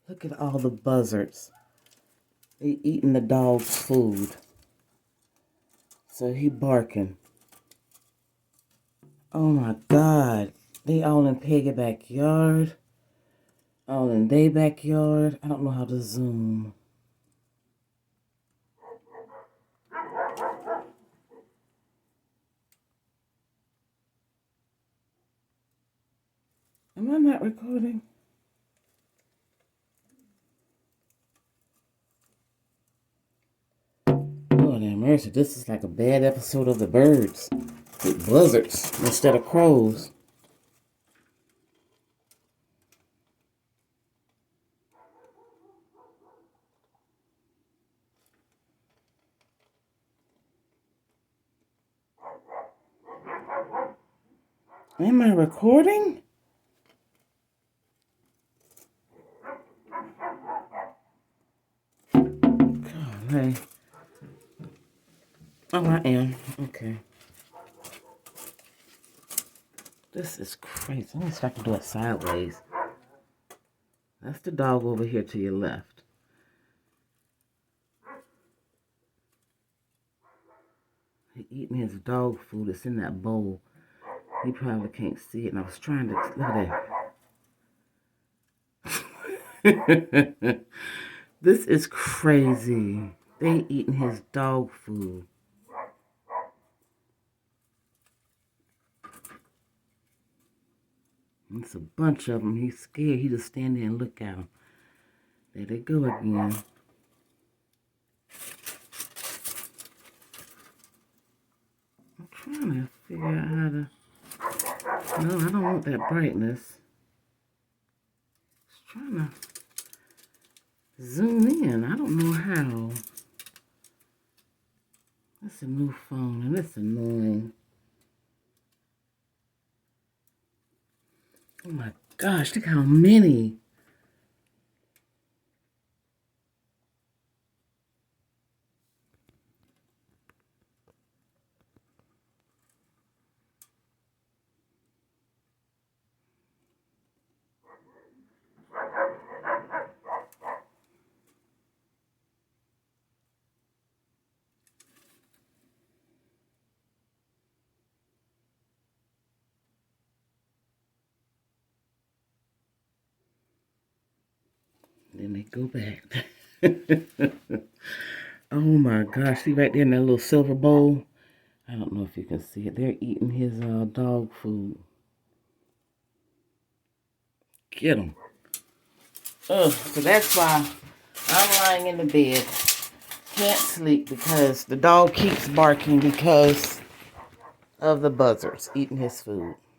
Look at all the buzzards. They eating the dog's food. So he barking. Oh my God. They all in Peggy's backyard. All in their backyard. I don't know how to zoom. Am I not recording? Lord have mercy. This is like a bad episode of The Birds. With buzzards instead of crows. Am I recording? Golly. Oh, I am. Okay. This is crazy. Let me see if I can do it sideways. That's the dog over here to your left. He eating his dog food that's in that bowl. He probably can't see it, and I was trying to... Look at that. This is crazy. They eating his dog food. It's a bunch of them. He's scared. He just stand there and look at them. There they go again. I'm trying to figure out how to... No, I don't want that brightness. Just trying to zoom in. I don't know how. That's a new phone, and it's annoying. Oh my gosh, look how many. Then they go back. Oh my gosh, see right there in that little silver bowl? I don't know if you can see it. They're eating his dog food. Get him. So that's why I'm lying in the bed. Can't sleep because the dog keeps barking because of the buzzards eating his food.